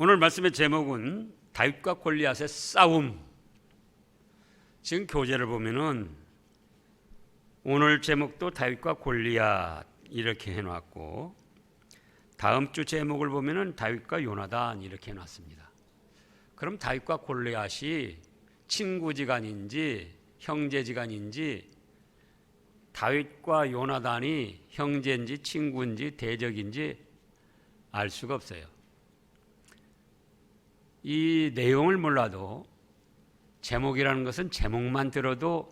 오늘 말씀의 제목은 다윗과 골리앗의 싸움. 지금 교재를 보면은 오늘 제목도 다윗과 골리앗 이렇게 해놨고, 다음 주 제목을 보면은 다윗과 요나단 이렇게 해놨습니다. 그럼 다윗과 골리앗이 친구지간인지 형제지간인지, 다윗과 요나단이 형제인지 친구인지 대적인지 알 수가 없어요. 이 내용을 몰라도 제목이라는 것은 제목만 들어도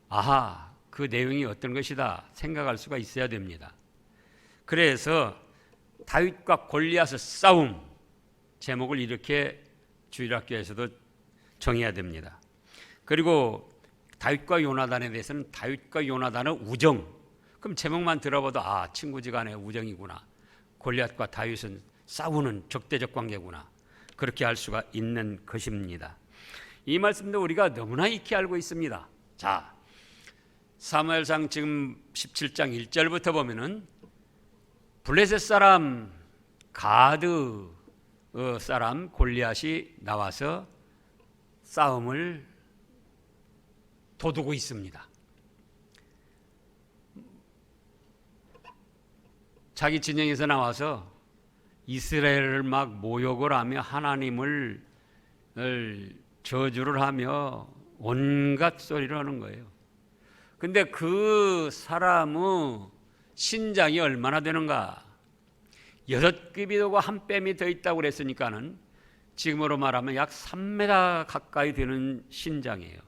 아하, 그 내용이 어떤 것이다 생각할 수가 있어야 됩니다. 그래서 다윗과 골리앗의 싸움, 제목을 이렇게 주일학교에서도 정해야 됩니다. 그리고 다윗과 요나단에 대해서는 다윗과 요나단의 우정, 그럼 제목만 들어봐도 아, 친구지간의 우정이구나, 골리앗과 다윗은 싸우는 적대적 관계구나, 그렇게 알 수가 있는 것입니다. 이 말씀도 우리가 너무나 익히 알고 있습니다. 자, 사무엘상 지금 17장 1절부터 보면은 블레셋 사람 가드 사람 골리앗이 나와서 싸움을 도두고 있습니다. 자기 진영에서 나와서 이스라엘을 막 모욕을 하며 하나님을 저주를 하며 온갖 소리를 하는 거예요. 근데 그 사람의 신장이 얼마나 되는가? 6급이 되고 한 뺨이 더 있다고 그랬으니까는 지금으로 말하면 약 3m 가까이 되는 신장이에요.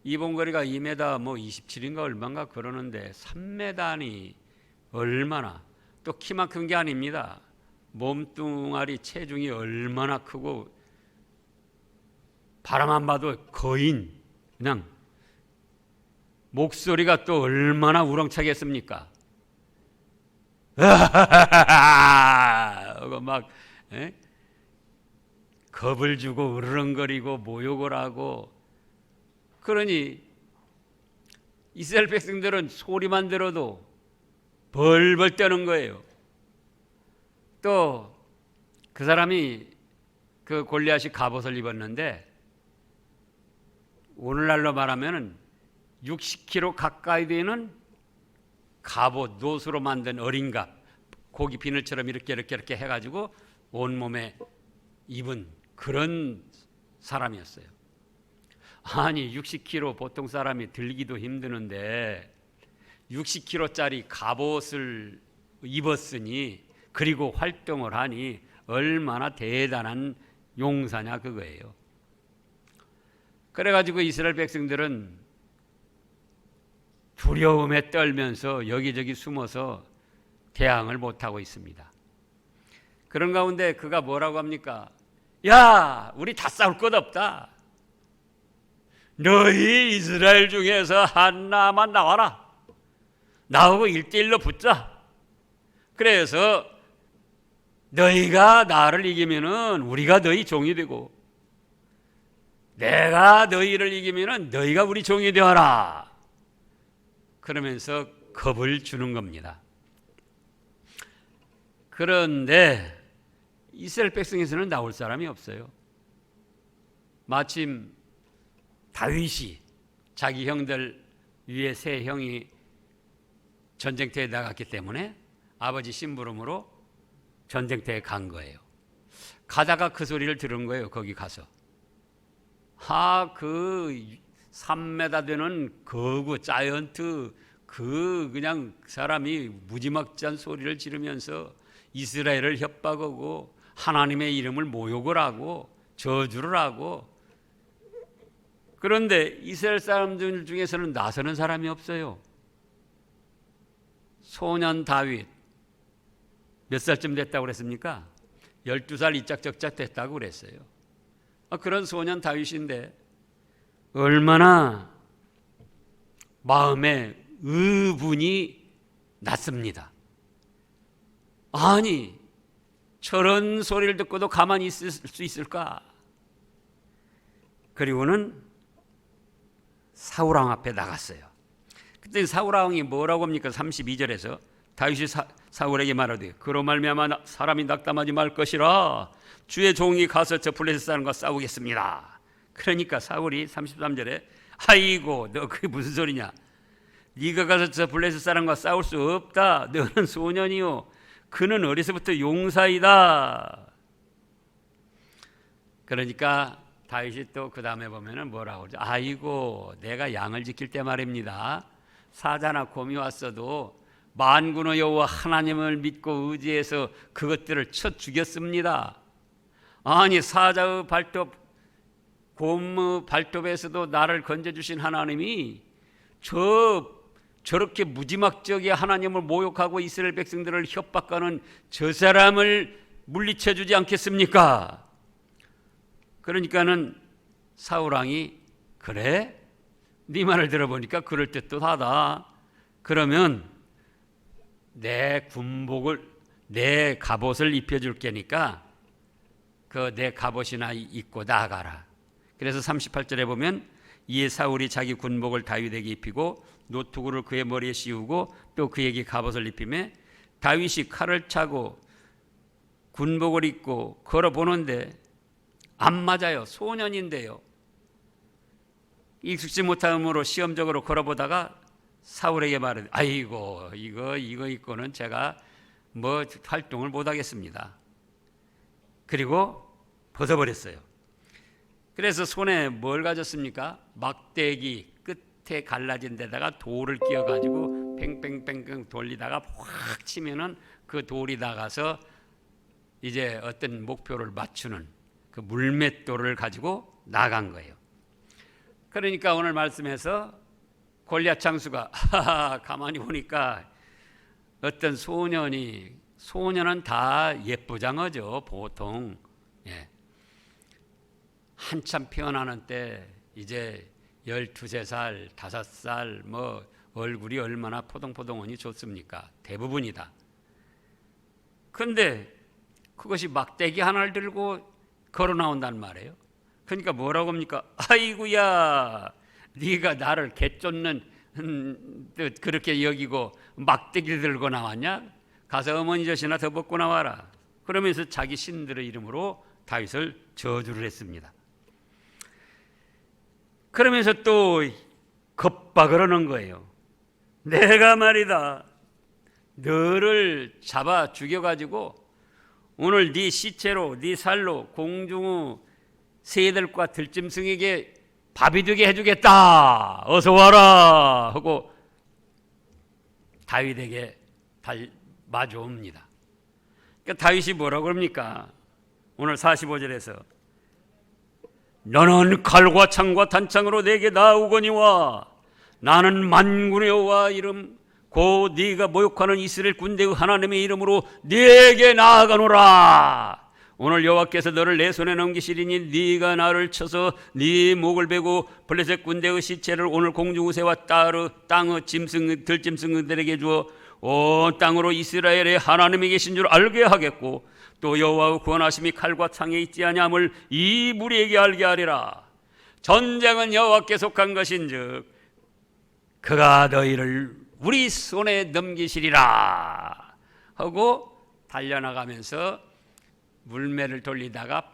이봉거리가 2m 뭐 27인가 얼마인가 그러는데 3m니 얼마나, 또 키만 큰 게 아닙니다. 몸뚱아리 체중이 얼마나 크고, 바라만 봐도 거인, 그냥 목소리가 또 얼마나 우렁차겠습니까? 막 겁을 주고 으르렁거리고 모욕을 하고, 그러니 이스라엘 백성들은 소리만 들어도 벌벌 떠는 거예요. 또 그 사람이, 그 골리앗이 갑옷을 입었는데 오늘날로 말하면 60kg 가까이 되는 갑옷, 노수로 만든 어린 갑, 고기 비늘처럼 이렇게 해가지고 온몸에 입은 그런 사람이었어요. 아니 60kg 보통 사람이 들기도 힘드는데 60kg짜리 갑옷을 입었으니, 그리고 활동을 하니 얼마나 대단한 용사냐 그거예요. 그래가지고 이스라엘 백성들은 두려움에 떨면서 여기저기 숨어서 대항을 못하고 있습니다. 그런 가운데 그가 뭐라고 합니까? 야, 우리 다 싸울 것 없다. 너희 이스라엘 중에서 하나만 나와라. 나하고 1대1로 붙자. 그래서 너희가 나를 이기면은 우리가 너희 종이 되고, 내가 너희를 이기면은 너희가 우리 종이 되어라. 그러면서 겁을 주는 겁니다. 그런데 이스라엘 백성에서는 나올 사람이 없어요. 마침 다윗이 자기 형들 위에 세 형이 전쟁터에 나갔기 때문에 아버지 심부름으로 전쟁터에 간 거예요. 가다가 그 소리를 들은 거예요. 거기 가서 그 3m 되는 거구 자이언트, 그냥 사람이 무지막지한 소리를 지르면서 이스라엘을 협박하고 하나님의 이름을 모욕을 하고 저주를 하고, 그런데 이스라엘 사람들 중에서는 나서는 사람이 없어요. 소년 다윗 몇 살쯤 됐다고 그랬습니까? 12살 이짝저짝 됐다고 그랬어요. 그런 소년 다윗인데 얼마나 마음에 의분이 났습니다. 아니, 저런 소리를 듣고도 가만히 있을 수 있을까? 그리고는 사울왕 앞에 나갔어요. 그때 사울왕이 뭐라고 합니까? 32절에서 다윗이 사울에게 말하되 그로 말미암아 사람이 낙담하지 말 것이라 주의 종이 가서 저 블레셋 사람과 싸우겠습니다. 그러니까 사울이 33절에 아이고 너 그게 무슨 소리냐, 네가 가서 저 블레셋 사람과 싸울 수 없다. 너는 소년이요 그는 어려서부터 용사이다. 그러니까 다윗이 또 그 다음에 보면은 뭐라고 그러죠? 아이고 내가 양을 지킬 때 말입니다. 사자나 곰이 왔어도 만군의 여호와 하나님을 믿고 의지해서 그것들을 쳐 죽였습니다. 아니 사자의 발톱, 곰의 발톱에서도 나를 건져주신 하나님이 저렇게 무지막지하게 하나님을 모욕하고 이스라엘 백성들을 협박하는 저 사람을 물리쳐 주지 않겠습니까? 그러니까는 사울왕이 그래? 네 말을 들어보니까 그럴 듯도 하다. 그러면 내 군복을, 내 갑옷을 입혀줄 게니까 그 내 갑옷이나 입고 나가라. 그래서 38절에 보면 이에 사울이 자기 군복을 다윗에게 입히고 노투구를 그의 머리에 씌우고 또 그에게 갑옷을 입히매 다윗이 칼을 차고 군복을 입고 걸어보는데 안 맞아요. 소년인데요. 익숙지 못함으로 시험적으로 걸어보다가 사울에게 말해 아이고 이거 입고는 제가 뭐 활동을 못하겠습니다. 그리고 벗어버렸어요. 그래서 손에 뭘 가졌습니까? 막대기 끝에 갈라진 데다가 돌을 끼워가지고 팽팽팽팽 돌리다가 확 치면은 그 돌이 나가서 이제 어떤 목표를 맞추는 그 물맷돌을 가지고 나간 거예요. 그러니까 오늘 말씀에서 골리앗 장수가 가만히 보니까 어떤 소년은 다 예쁘장하죠. 보통 한참 피어나는 때 이제 12살, 5살 뭐 얼굴이 얼마나 포동포동하니 좋습니까? 대부분이다. 근데 그것이 막대기 하나를 들고 걸어 나온단 말이에요. 그러니까 뭐라고 합니까? 아이고야 네가 나를 개쫓는 그렇게 여기고 막대기를 들고 나왔냐? 가서 어머니 젖이나 더 벗고 나와라. 그러면서 자기 신들의 이름으로 다윗을 저주를 했습니다. 그러면서 또 겁박을 하는 거예요. 내가 말이다 너를 잡아 죽여가지고 오늘 네 시체로 네 살로 공중의 새들과 들짐승에게 밥이 되게 해주겠다. 어서 와라 하고 다윗에게 마주옵니다. 그러니까 다윗이 뭐라고 합니까? 오늘 45절에서 너는 칼과 창과 단창으로 내게 나오거니와 나는 만군의 여호와 이름 곧 네가 모욕하는 이스라엘 군대의 하나님의 이름으로 네게 나아가노라. 오늘 여호와께서 너를 내 손에 넘기시리니 네가 나를 쳐서 네 목을 베고 블레셋 군대의 시체를 오늘 공중의 새와 땅의 짐승 들짐승들에게 주어 온 땅으로 이스라엘의 하나님이 계신 줄 알게 하겠고 또 여호와의 구원하심이 칼과 창에 있지 아니함을 이 무리에게 알게 하리라. 전쟁은 여호와께 속한 것인즉 그가 너희를 우리 손에 넘기시리라 하고 달려나가면서 물매를 돌리다가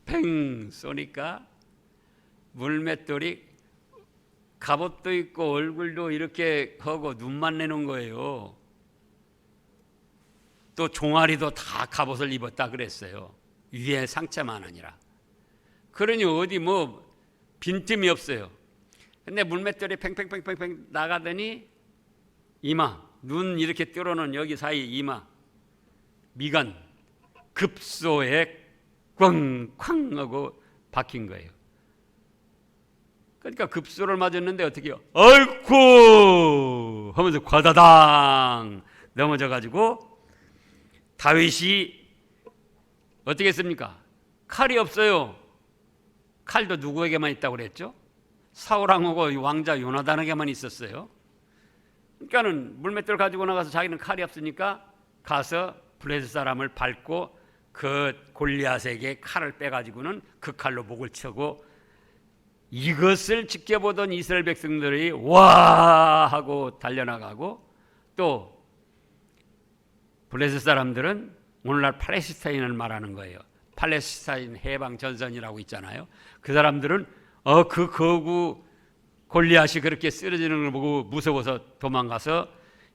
팽 쏘니까 물맷돌이 갑옷도 있고 얼굴도 이렇게 하고 눈만 내는 거예요. 또 종아리도 다 갑옷을 입었다 그랬어요. 위에 상체만 아니라. 그러니 어디 뭐 빈틈이 없어요. 근데 물맷돌이 팽팽팽팽팽 나가더니 이마, 눈 이렇게 뚫어놓은 여기 사이 이마, 미간, 급소에 꽝쾅 하고 박힌 거예요. 그러니까 급소를 맞았는데 어떻게 해요? 아이쿠 하면서 과다당 넘어져 가지고 다윗이 어떻게 했습니까? 칼이 없어요. 칼도 누구에게만 있다고 그랬죠? 사울왕하고 왕자 요나단에게만 있었어요. 그러니까는 물맷돌 가지고 나가서 자기는 칼이 없으니까 가서 블레셋 사람을 밟고 그 골리앗에게 칼을 빼가지고는 그 칼로 목을 쳐고 이것을 지켜보던 이스라엘 백성들이 와 하고 달려나가고 또 블레셋 사람들은 오늘날 팔레스타인을 말하는 거예요. 팔레스타인 해방 전선이라고 있잖아요. 그 사람들은 그 거구 골리앗이 그렇게 쓰러지는 걸 보고 무서워서 도망가서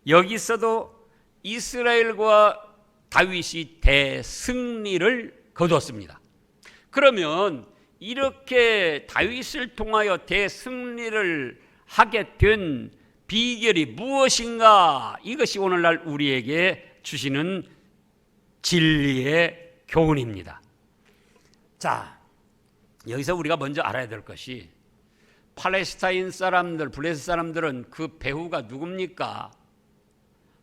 여기서도 이스라엘과 다윗이 대승리를 거두었습니다. 그러면 이렇게 다윗을 통하여 대승리를 하게 된 비결이 무엇인가? 이것이 오늘날 우리에게 주시는 진리의 교훈입니다. 자, 여기서 우리가 먼저 알아야 될 것이 팔레스타인 사람들, 블레셋 사람들은 그 배후가 누굽니까?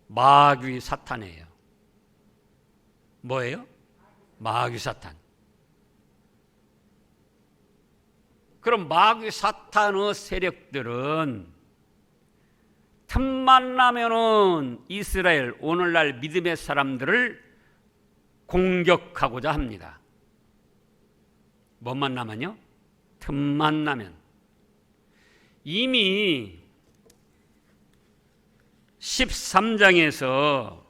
마귀 사탄이에요. 뭐예요? 마귀 사탄. 그럼 마귀 사탄의 세력들은 틈만 나면은 이스라엘, 오늘날 믿음의 사람들을 공격하고자 합니다. 뭐만 나면요? 틈만 나면. 이미 13장에서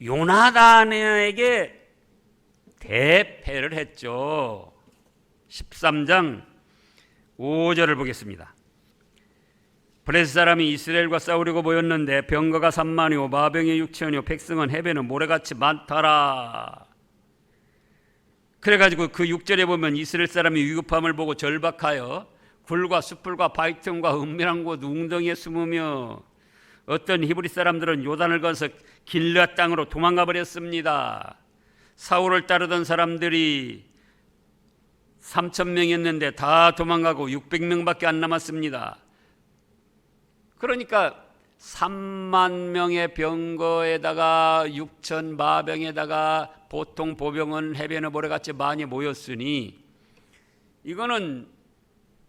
요나단에게 대패를 했죠. 13장 5절을 보겠습니다. 블레셋 사람이 이스라엘과 싸우려고 모였는데 병거가 3만이요 마병이 6천이요 백성은 해변은 모래같이 많더라. 그래가지고 그 6절에 보면 이스라엘 사람이 위급함을 보고 절박하여 굴과 숯불과 바위틈과 은밀한 곳 웅덩이에 숨으며 어떤 히브리 사람들은 요단을 건너 길르앗 땅으로 도망가 버렸습니다. 사울을 따르던 사람들이 3,000명이었는데 다 도망가고 600명밖에 안 남았습니다. 그러니까 3만 명의 병거에다가 6천 마병에다가 보통 보병은 해변의 모래같이 많이 모였으니 이거는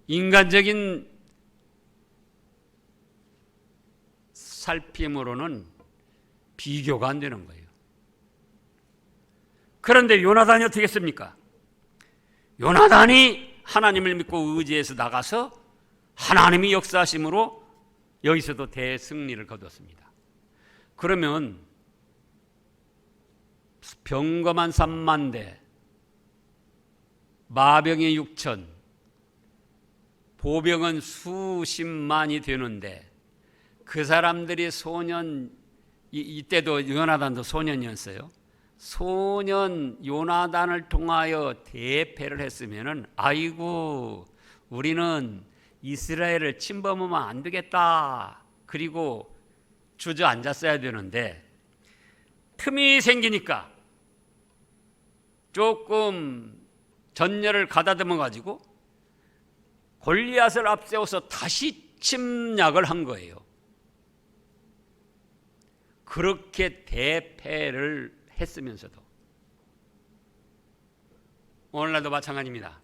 인간적인 살핌으로는 비교가 안 되는 거예요. 그런데 요나단이 어떻게 했습니까? 요나단이 하나님을 믿고 의지해서 나가서 하나님이 역사하심으로 여기서도 대승리를 거두었습니다. 그러면 병거만 3만 대, 마병이 6천, 보병은 수십만이 되는데 그 사람들이 소년, 이때도 요나단도 소년이었어요. 소년 요나단을 통하여 대패를 했으면은 아이고 우리는 이스라엘을 침범하면 안 되겠다. 그리고 주저앉았어야 되는데 틈이 생기니까 조금 전열을 가다듬어 가지고 골리앗을 앞세워서 다시 침략을 한 거예요. 그렇게 대패를 했으면서도 오늘날도 마찬가지입니다.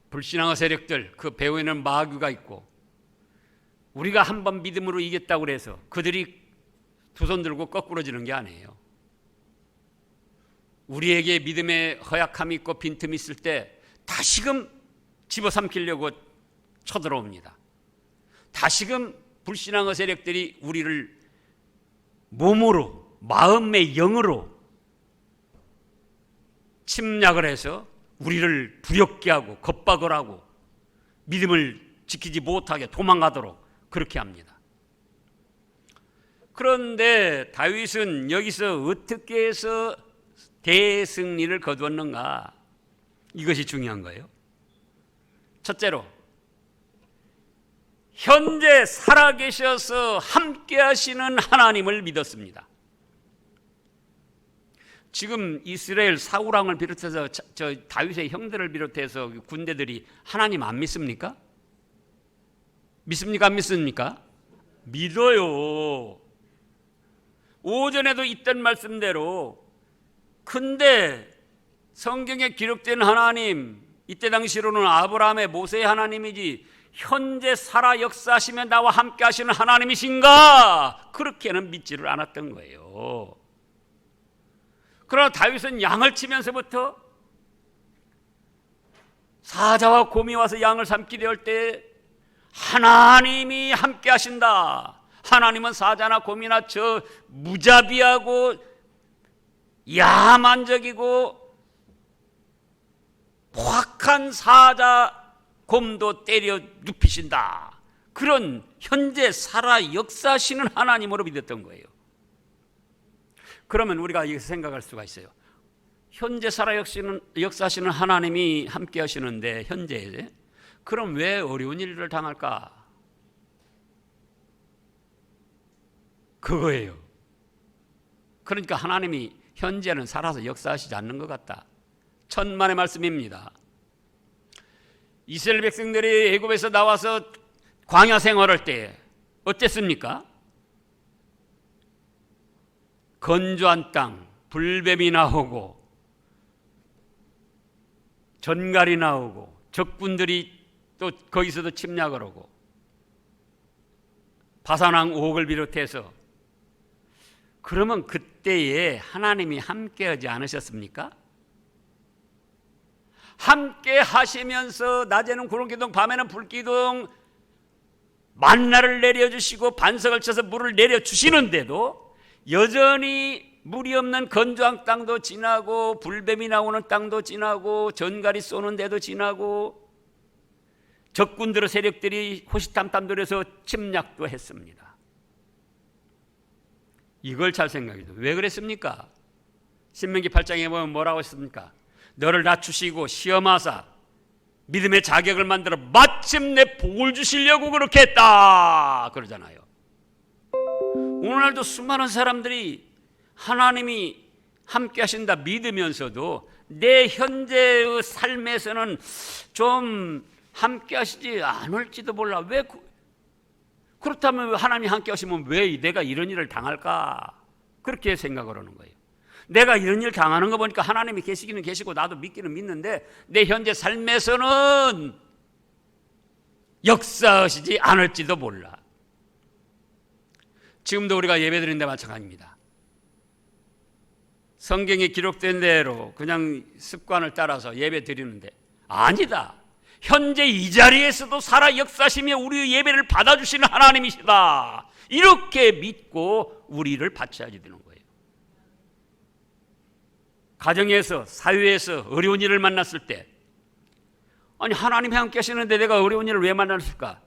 불신앙의 세력들, 그 배후에는 마귀가 있고 우리가 한번 믿음으로 이겼다고 해서 그들이 두 손 들고 거꾸로 지는 게 아니에요. 우리에게 믿음의 허약함이 있고 빈틈이 있을 때 다시금 집어삼키려고 쳐들어옵니다. 다시금 불신앙의 세력들이 우리를 몸으로, 마음의 영으로 침략을 해서 우리를 두렵게 하고 겁박을 하고 믿음을 지키지 못하게 도망가도록 그렇게 합니다. 그런데 다윗은 여기서 어떻게 해서 대승리를 거두었는가? 이것이 중요한 거예요. 첫째로 현재 살아계셔서 함께 하시는 하나님을 믿었습니다. 지금 이스라엘 사울왕을 비롯해서 저 다윗의 형들을 비롯해서 군대들이 하나님 안 믿습니까? 믿습니까? 안 믿습니까? 믿어요. 오전에도 있던 말씀대로. 근데 성경에 기록된 하나님, 이때 당시로는 아브라함의 모세의 하나님이지 현재 살아 역사하시며 나와 함께 하시는 하나님이신가? 그렇게는 믿지를 않았던 거예요. 그러나 다윗은 양을 치면서부터 사자와 곰이 와서 양을 삼키려 할 때 하나님이 함께 하신다. 하나님은 사자나 곰이나 저 무자비하고 야만적이고 포악한 사자 곰도 때려 눕히신다. 그런 현재 살아 역사하시는 하나님으로 믿었던 거예요. 그러면 우리가 이렇게 생각할 수가 있어요. 현재 살아 역사하시는 하나님이 함께 하시는데 현재, 그럼 왜 어려운 일을 당할까? 그거예요. 그러니까 하나님이 현재는 살아서 역사하시지 않는 것 같다. 천만의 말씀입니다. 이스라엘 백성들이 애굽에서 나와서 광야 생활할 때 어땠습니까? 건조한 땅, 불뱀이 나오고 전갈이 나오고 적군들이 또 거기서도 침략을 하고 바산왕 옥을 비롯해서. 그러면 그때에 하나님이 함께하지 않으셨습니까? 함께 하시면서 낮에는 구름기둥 밤에는 불기둥 만나를 내려주시고 반석을 쳐서 물을 내려주시는데도 여전히 물이 없는 건조한 땅도 지나고 불뱀이 나오는 땅도 지나고 전갈이 쏘는 데도 지나고 적군들의 세력들이 호시탐탐들여서 침략도 했습니다. 이걸 잘 생각해 줘. 왜 그랬습니까? 신명기 8장에 보면 뭐라고 했습니까? 너를 낮추시고 시험하사 믿음의 자격을 만들어 마침내 복을 주시려고 그렇게 했다 그러잖아요. 오늘날도 수많은 사람들이 하나님이 함께 하신다 믿으면서도 내 현재의 삶에서는 좀 함께 하시지 않을지도 몰라. 왜 그렇다면 하나님이 함께 하시면 왜 내가 이런 일을 당할까? 그렇게 생각을 하는 거예요. 내가 이런 일 당하는 거 보니까 하나님이 계시기는 계시고 나도 믿기는 믿는데 내 현재 삶에서는 역사하시지 않을지도 몰라. 지금도 우리가 예배드리는 데 마찬가지입니다. 성경에 기록된 대로 그냥 습관을 따라서 예배 드리는데 아니다. 현재 이 자리에서도 살아 역사하시며 우리의 예배를 받아주시는 하나님이시다. 이렇게 믿고 우리를 바쳐야지 되는 거예요. 가정에서 사회에서 어려운 일을 만났을 때 아니 하나님이 함께 하시는데 내가 어려운 일을 왜 만났을까?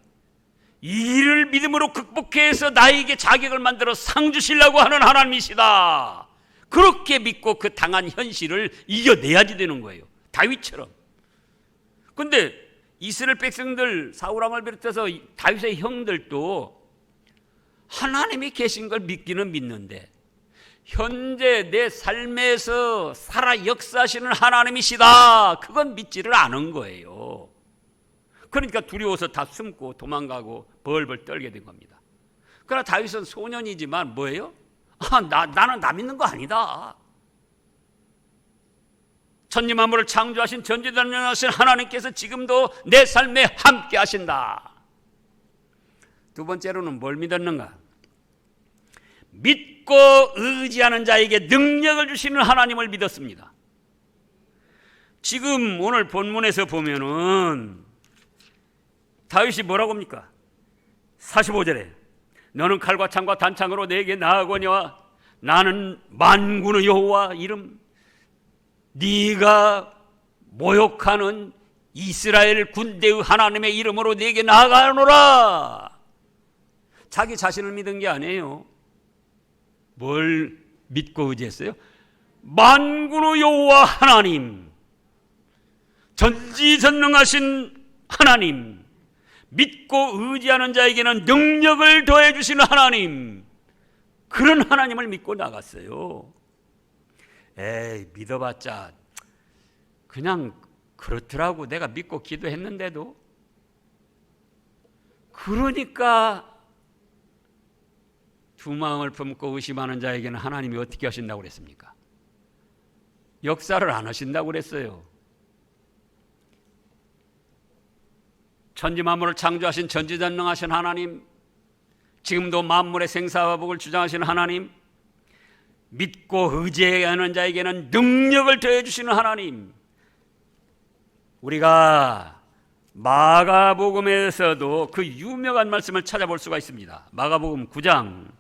이 일을 믿음으로 극복해서 나에게 자격을 만들어 상 주시려고 하는 하나님이시다. 그렇게 믿고 그 당한 현실을 이겨내야지 되는 거예요. 다윗처럼. 근데 이스라엘 백성들 사울왕을 비롯해서 다윗의 형들도 하나님이 계신 걸 믿기는 믿는데 현재 내 삶에서 살아 역사하시는 하나님이시다. 그건 믿지를 않은 거예요. 그러니까 두려워서 다 숨고 도망가고 벌벌 떨게 된 겁니다. 그러나 다윗은 소년이지만 뭐예요? 나는 나 믿는 거 아니다. 천지 만물을 창조하신 전지전능하신 하나님께서 지금도 내 삶에 함께 하신다. 두 번째로는 뭘 믿었는가? 믿고 의지하는 자에게 능력을 주시는 하나님을 믿었습니다. 지금 오늘 본문에서 보면은 다윗이 뭐라고 합니까? 45절에 너는 칼과 창과 단창으로 내게 나아오거니와 나는 만군의 여호와 이름 네가 모욕하는 이스라엘 군대의 하나님의 이름으로 네게 나아가노라. 자기 자신을 믿은 게 아니에요. 뭘 믿고 의지했어요? 만군의 여호와 하나님, 전지전능하신 하나님, 믿고 의지하는 자에게는 능력을 더해 주시는 하나님, 그런 하나님을 믿고 나갔어요. 에이, 믿어봤자 그냥 그렇더라고. 내가 믿고 기도했는데도. 그러니까 두 마음을 품고 의심하는 자에게는 하나님이 어떻게 하신다고 그랬습니까? 역사를 안 하신다고 그랬어요. 천지 만물을 창조하신 전지전능하신 하나님, 지금도 만물의 생사와 복을 주장하시는 하나님, 믿고 의지하는 자에게는 능력을 더해 주시는 하나님, 우리가 마가복음에서도 그 유명한 말씀을 찾아볼 수가 있습니다. 마가복음 9장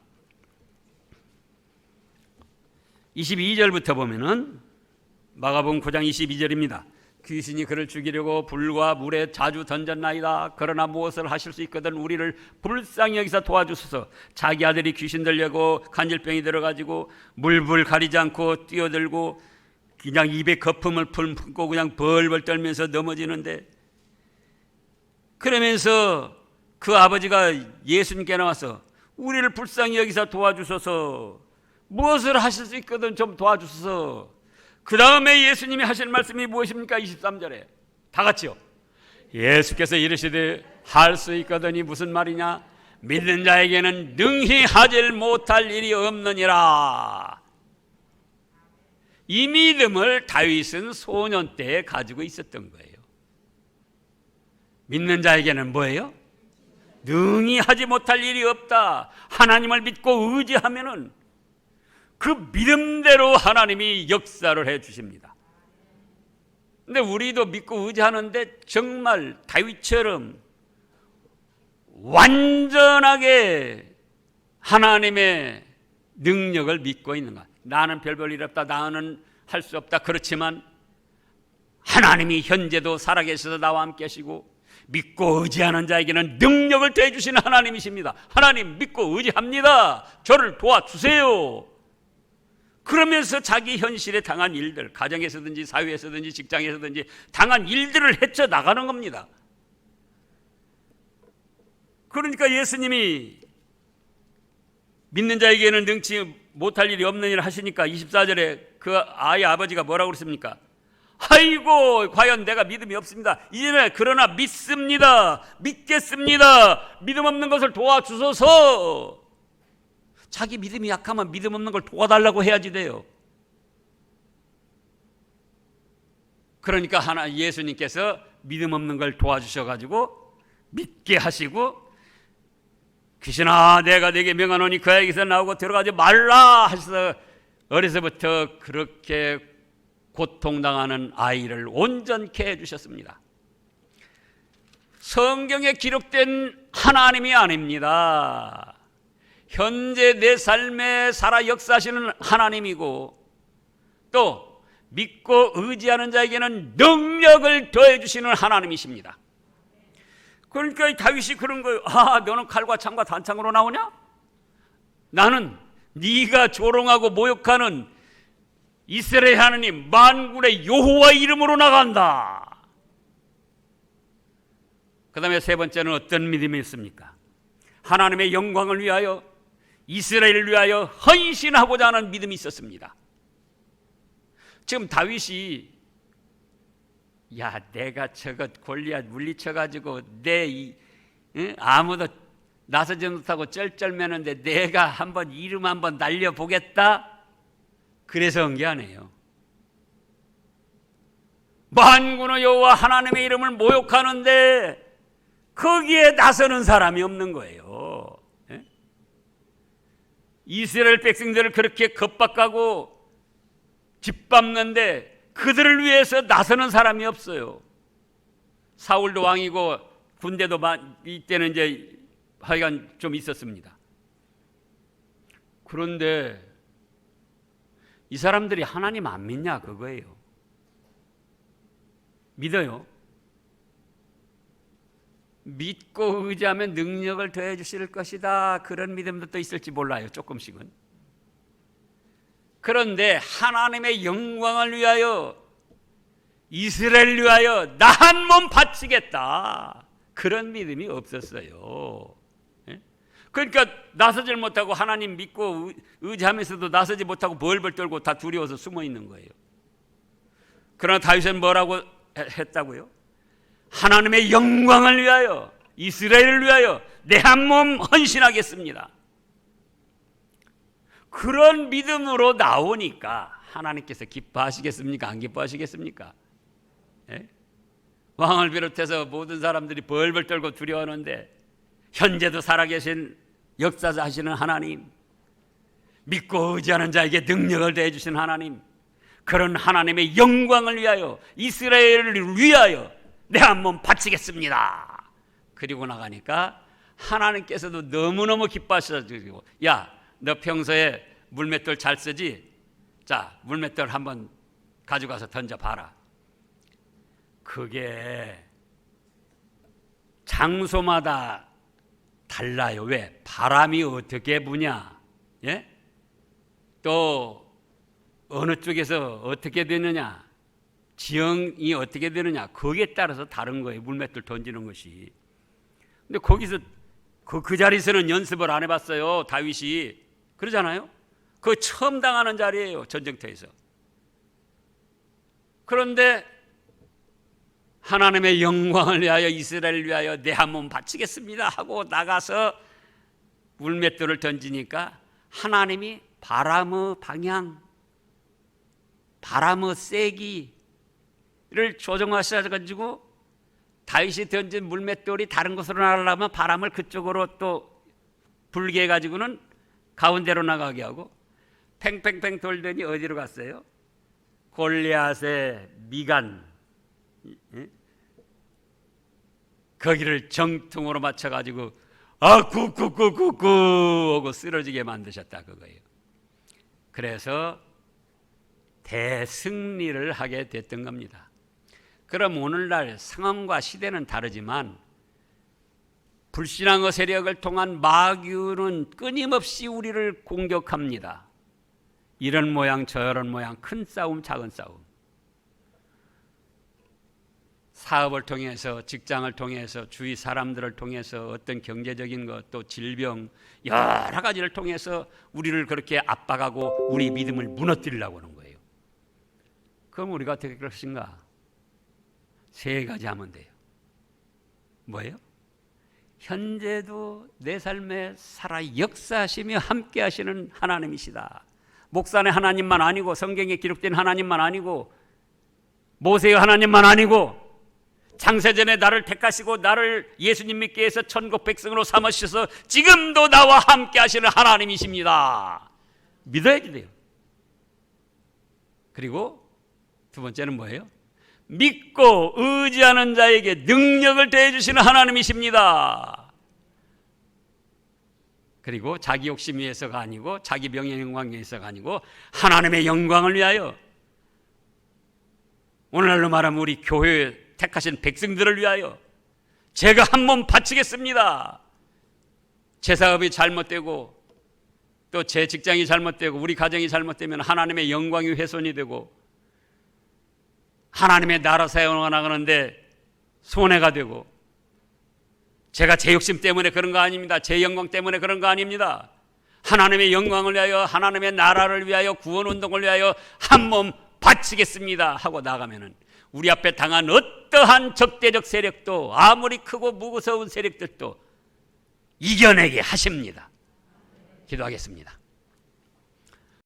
22절부터 보면은 마가복음 9장 22절입니다. 귀신이 그를 죽이려고 불과 물에 자주 던졌나이다. 그러나 무엇을 하실 수 있거든 우리를 불쌍히 여기서 도와주소서. 자기 아들이 귀신 들려고 간질병이 들어가지고 물불 가리지 않고 뛰어들고 그냥 입에 거품을 품고 그냥 벌벌 떨면서 넘어지는데, 그러면서 그 아버지가 예수님께 나와서 우리를 불쌍히 여기서 도와주소서, 무엇을 하실 수 있거든 좀 도와주소서. 그 다음에 예수님이 하시는 말씀이 무엇입니까? 23절에 다 같이요. 예수께서 이르시되 할 수 있거든이 무슨 말이냐? 믿는 자에게는 능히 하질 못할 일이 없느니라. 이 믿음을 다윗은 소년 때 가지고 있었던 거예요. 믿는 자에게는 뭐예요? 능히 하지 못할 일이 없다. 하나님을 믿고 의지하면은 그 믿음대로 하나님이 역사를 해 주십니다. 근데 우리도 믿고 의지하는데 정말 다윗처럼 완전하게 하나님의 능력을 믿고 있는가? 나는 별별 일 없다, 나는 할 수 없다. 그렇지만 하나님이 현재도 살아계셔서 나와 함께 하시고 믿고 의지하는 자에게는 능력을 더해 주시는 하나님이십니다. 하나님 믿고 의지합니다. 저를 도와주세요. 그러면서 자기 현실에 당한 일들, 가정에서든지 사회에서든지 직장에서든지 당한 일들을 헤쳐나가는 겁니다. 그러니까 예수님이 믿는 자에게는 능치 못할 일이 없느니라 하시니까 24절에 그 아이 아버지가 뭐라고 그랬습니까? 아이고 과연 내가 믿음이 없습니다. 이제는 그러나 믿습니다. 믿겠습니다. 믿음 없는 것을 도와주소서. 자기 믿음이 약하면 믿음 없는 걸 도와달라고 해야지 돼요. 그러니까 예수님께서 믿음 없는 걸 도와주셔가지고 믿게 하시고, 귀신아 내가 네게 명하노니 그 아이에게서 나오고 들어가지 말라 하셔서 어려서부터 그렇게 고통당하는 아이를 온전케 해주셨습니다. 성경에 기록된 하나님이 아닙니다. 현재 내 삶에 살아 역사하시는 하나님이고, 또 믿고 의지하는 자에게는 능력을 더해 주시는 하나님이십니다. 그러니까 다윗이 그런 거예요. 아, 너는 칼과 창과 단창으로 나오냐? 나는 네가 조롱하고 모욕하는 이스라엘 하나님 만군의 여호와 이름으로 나간다. 그 다음에 세 번째는 어떤 믿음이 있습니까? 하나님의 영광을 위하여, 이스라엘을 위하여 헌신하고자 하는 믿음이 있었습니다. 지금 다윗이 내가 저거 골리앗 물리쳐가지고 아무도 나서지 못하고 쩔쩔매는데 내가 한번 이름 한번 날려보겠다, 그래서 한 게 아니에요. 만군의 여호와 하나님의 이름을 모욕하는데 거기에 나서는 사람이 없는 거예요. 이스라엘 백성들을 그렇게 겁박하고 짓밟는데 그들을 위해서 나서는 사람이 없어요. 사울도 왕이고 군대도 이때는 이제 하여간 좀 있었습니다. 그런데 이 사람들이 하나님 안 믿냐 그거예요. 믿어요. 믿고 의지하면 능력을 더해 주실 것이다, 그런 믿음도 또 있을지 몰라요. 조금씩은. 그런데 하나님의 영광을 위하여, 이스라엘을 위하여 나 한 몸 바치겠다, 그런 믿음이 없었어요. 그러니까 나서질 못하고 하나님 믿고 의지하면서도 나서지 못하고 벌벌 떨고 다 두려워서 숨어 있는 거예요. 그러나 다윗은 뭐라고 했다고요? 하나님의 영광을 위하여, 이스라엘을 위하여 내 한 몸 헌신하겠습니다. 그런 믿음으로 나오니까 하나님께서 기뻐하시겠습니까? 안 기뻐하시겠습니까? 예? 왕을 비롯해서 모든 사람들이 벌벌 떨고 두려워하는데 현재도 살아계신 역사하시는 하나님, 믿고 의지하는 자에게 능력을 더해 주신 하나님, 그런 하나님의 영광을 위하여, 이스라엘을 위하여 내 한 몸 바치겠습니다. 그리고 나가니까 하나님께서도 너무너무 기뻐하셔가지고, 야, 너 평소에 물맷돌 잘 쓰지? 자, 물맷돌 한번 가져가서 던져봐라. 그게 장소마다 달라요. 왜? 바람이 어떻게 부냐? 예? 또 어느 쪽에서 어떻게 되느냐? 지형이 어떻게 되느냐? 거기에 따라서 다른 거예요. 물맷돌 던지는 것이. 근데 거기서 그 자리에서는 연습을 안 해봤어요. 다윗이. 그러잖아요. 그거 처음 당하는 자리예요. 전쟁터에서. 그런데 하나님의 영광을 위하여, 이스라엘을 위하여 내 한 몸 바치겠습니다 하고 나가서 물맷돌을 던지니까 하나님이 바람의 방향, 바람의 세기를 조정하셔가지고 다윗이 던진 물맷돌이 다른 곳으로 나가려면 바람을 그쪽으로 또 불게 해가지고는 가운데로 나가게 하고, 팽팽팽 돌더니 어디로 갔어요? 골리앗의 미간, 거기를 정통으로 맞춰가지고 구구구구구 하고 쓰러지게 만드셨다 그거예요. 그래서 대승리를 하게 됐던 겁니다. 그럼 오늘날 상황과 시대는 다르지만 불신앙의 세력을 통한 마귀는 끊임없이 우리를 공격합니다. 이런 모양 저런 모양, 큰 싸움 작은 싸움, 사업을 통해서, 직장을 통해서, 주위 사람들을 통해서, 어떤 경제적인 것, 또 질병, 여러 가지를 통해서 우리를 그렇게 압박하고 우리 믿음을 무너뜨리려고 하는 거예요. 그럼 우리가 어떻게 할 것인가? 세 가지 하면 돼요. 뭐예요? 현재도 내 삶에 살아 역사하시며 함께 하시는 하나님이시다. 목사의 하나님만 아니고, 성경에 기록된 하나님만 아니고, 모세의 하나님만 아니고, 창세전에 나를 택하시고 나를 예수님 믿게 해서 천국 백성으로 삼으셔서 지금도 나와 함께 하시는 하나님이십니다. 믿어야지 돼요. 그리고 두 번째는 뭐예요? 믿고 의지하는 자에게 능력을 더해주시는 하나님이십니다. 그리고 자기 욕심 위해서가 아니고, 자기 명예 영광 위해서가 아니고, 하나님의 영광을 위하여, 오늘날로 말하면 우리 교회에 택하신 백성들을 위하여 제가 한 몸 바치겠습니다. 제 사업이 잘못되고, 또 제 직장이 잘못되고, 우리 가정이 잘못되면 하나님의 영광이 훼손이 되고, 하나님의 나라 사역을 나가는데 손해가 되고, 제가 제 욕심 때문에 그런 거 아닙니다. 제 영광 때문에 그런 거 아닙니다. 하나님의 영광을 위하여, 하나님의 나라를 위하여, 구원운동을 위하여 한 몸 바치겠습니다 하고 나가면은 우리 앞에 당한 어떠한 적대적 세력도, 아무리 크고 무서운 세력들도 이겨내게 하십니다. 기도하겠습니다.